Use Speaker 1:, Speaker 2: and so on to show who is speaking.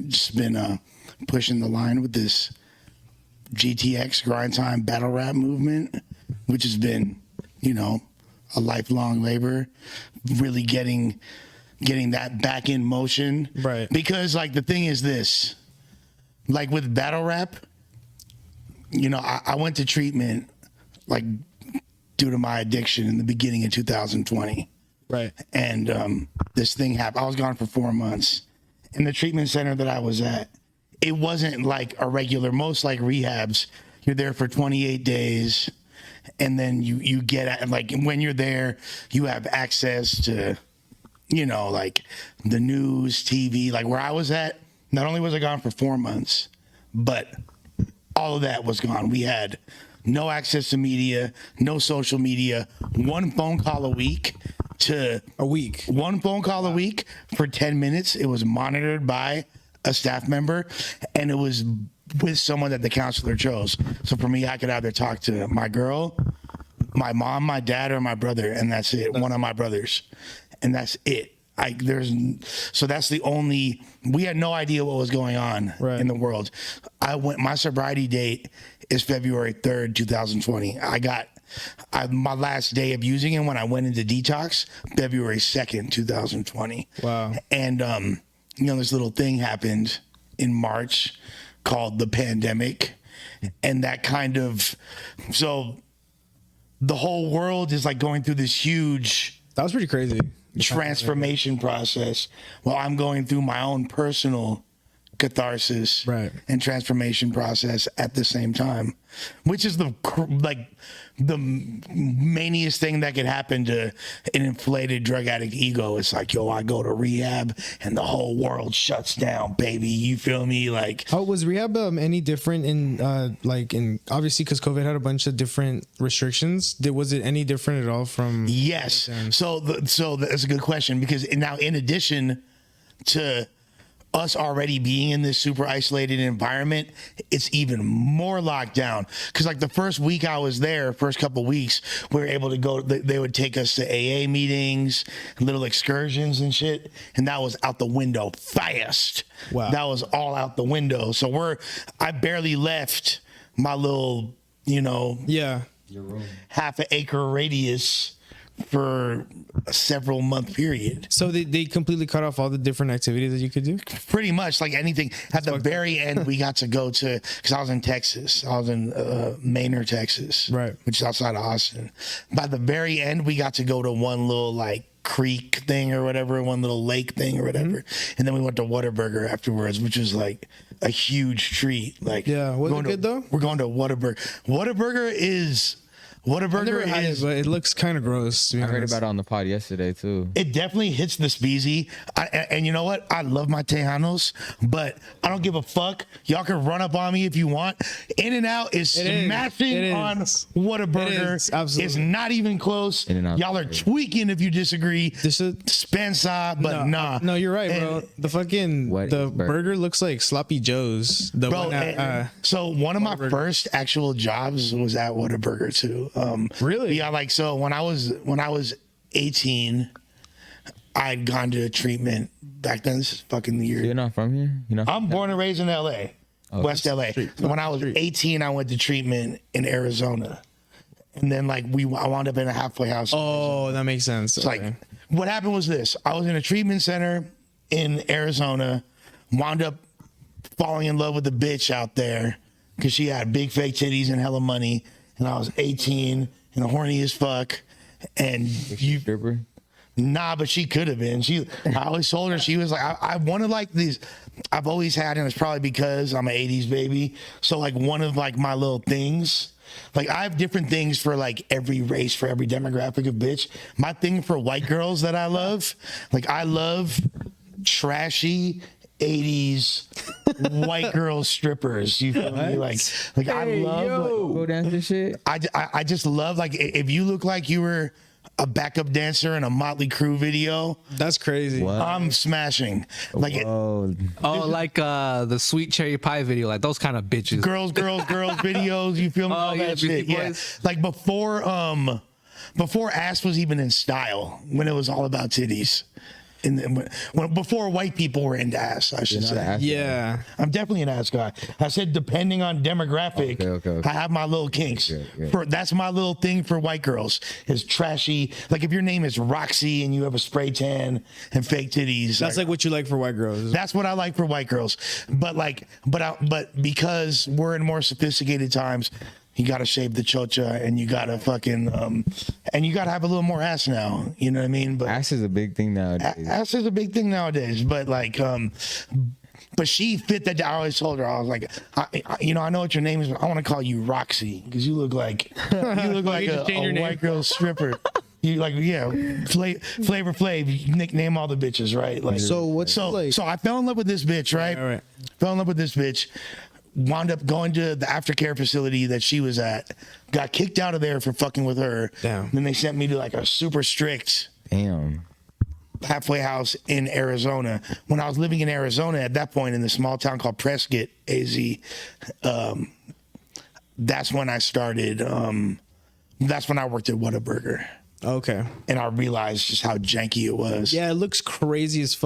Speaker 1: just been pushing the line with this GTX grind time battle rap movement, which has been, a lifelong labor, really getting that back in motion.
Speaker 2: Right.
Speaker 1: Because like the thing is this, like with battle rap, I went to treatment like due to my addiction in the beginning of 2020.
Speaker 2: Right.
Speaker 1: And this thing happened. I was gone for 4 months. In the treatment center that I was at, it wasn't like a regular, most like rehabs, you're there for 28 days. And then you get, like, when you're there, you have access to, like the news, TV. Like where I was at, not only was I gone for 4 months, but all of that was gone. We had no access to media, no social media, one phone call a week. One phone call a week for 10 minutes. It was monitored by a staff member, and it was with someone that the counselor chose. So for me, I could either talk to my girl, my mom, my dad, or my brother, and that's it. One of my brothers, and that's it. So that's the only. We had no idea what was going on in the world. My sobriety date is February 3rd, 2020. My last day of using it when I went into detox, February 2nd, 2020.
Speaker 2: Wow.
Speaker 1: And this little thing happened in March called the pandemic, and that so the whole world is like going through this huge.
Speaker 2: That was pretty crazy.
Speaker 1: Transformation process while I'm going through my own personal catharsis and transformation process at the same time, which is the maniest thing that could happen to an inflated drug addict ego. It's like, I go to rehab and the whole world shuts down, baby. You feel me? Like,
Speaker 2: how was rehab any different in obviously because COVID had a bunch of different restrictions? Was it any different at all from?
Speaker 1: Yes. So that's a good question, because now in addition to us already being in this super isolated environment, it's even more locked down. Because like the first week I was there, first couple weeks, we were able to go, they would take us to AA meetings, little excursions and shit. And that was out the window fast. Wow. That was all out the window. So I barely left my little, your room, half an acre radius for a several month period.
Speaker 2: So they completely cut off all the different activities that you could do?
Speaker 1: Pretty much, like anything. At the very end, we got to go to, because I was in Texas. I was in Manor, Texas, which is outside of Austin. By the very end, we got to go to one little like creek thing or whatever, one little lake thing or whatever. And then we went to Whataburger afterwards, which was like a huge treat. Like,
Speaker 2: yeah, was it good though?
Speaker 1: We're going to Whataburger. Whataburger is
Speaker 2: but it looks kind of gross.
Speaker 3: I heard about it on the pod yesterday too.
Speaker 1: It definitely hits the speezy. And you know what? I love my Tejanos, but I don't give a fuck. Y'all can run up on me if you want. In-N-Out is smashing on Whataburger.
Speaker 2: Absolutely.
Speaker 1: It's not even close. Y'all are tweaking if you disagree. Spencer, but nah.
Speaker 2: No, you're right, bro. The burger looks like Sloppy Joe's.
Speaker 1: So one of my first actual jobs was at Whataburger too.
Speaker 2: Really?
Speaker 1: Yeah, like, so when I was 18, I'd gone to treatment back then. This is fucking the year.
Speaker 3: So you're not from here?
Speaker 1: I'm born and raised in LA, West LA. So when I was 18, I went to treatment in Arizona. And then like I wound up in a halfway house.
Speaker 2: Oh, that makes sense.
Speaker 1: It's like, what happened was this. I was in a treatment center in Arizona, wound up falling in love with a bitch out there because she had big fake titties and hella money. And I was 18 and horny as fuck. And
Speaker 3: stripper?
Speaker 1: Nah, but she could have been. I always told her, she was like, I wanted like these, I've always had, and it's probably because I'm an 80s baby. So like one of like my little things, like I have different things for like every race, for every demographic of bitch. My thing for white girls that I love, like I love trashy 80s white girl strippers. You feel me? Like hey, I love
Speaker 3: go dance and shit.
Speaker 1: I just love, like, if you look like you were a backup dancer in a Motley Crue video,
Speaker 2: that's crazy.
Speaker 1: What? I'm smashing. Like
Speaker 4: like the Sweet Cherry Pie video, like those kind of bitches.
Speaker 1: Girls videos. You feel me? All that shit. Yeah. Like before ass was even in style, when it was all about titties. when before white people were into ass, I should
Speaker 3: You're not an
Speaker 1: say.
Speaker 3: ass
Speaker 2: Yeah.
Speaker 1: I'm definitely an ass guy. I said depending on demographic,
Speaker 3: Okay.
Speaker 1: I have my little kinks.
Speaker 3: Okay.
Speaker 1: That's my little thing for white girls is trashy. Like if your name is Roxy and you have a spray tan and fake titties,
Speaker 2: That's like what you like for white girls.
Speaker 1: that's what I like for white girls. But because we're in more sophisticated times, you gotta shave the chocha and you gotta fucking and you gotta have a little more ass now. You know what I mean? But
Speaker 3: Ass is a big thing nowadays.
Speaker 1: ass is a big thing nowadays. But but she fit that. I always told her, I was like, I know what your name is, but I want to call you Roxy because you look like a white girl stripper. You like, yeah, Flavor Flav, you nickname all the bitches, right? Like,
Speaker 2: So
Speaker 1: so I fell in love with this bitch, right?
Speaker 2: All right.
Speaker 1: Fell in love with this bitch. Wound up going to the aftercare facility that she was at. Got kicked out of there for fucking with her.
Speaker 2: Damn.
Speaker 1: Then they sent me to like a super strict
Speaker 3: Damn.
Speaker 1: halfway house in Arizona. When I was living in Arizona at that point in the small town called Prescott, AZ, that's when I started. That's when I worked at Whataburger.
Speaker 2: Okay.
Speaker 1: And I realized just how janky it was.
Speaker 2: Yeah, it looks crazy as fuck.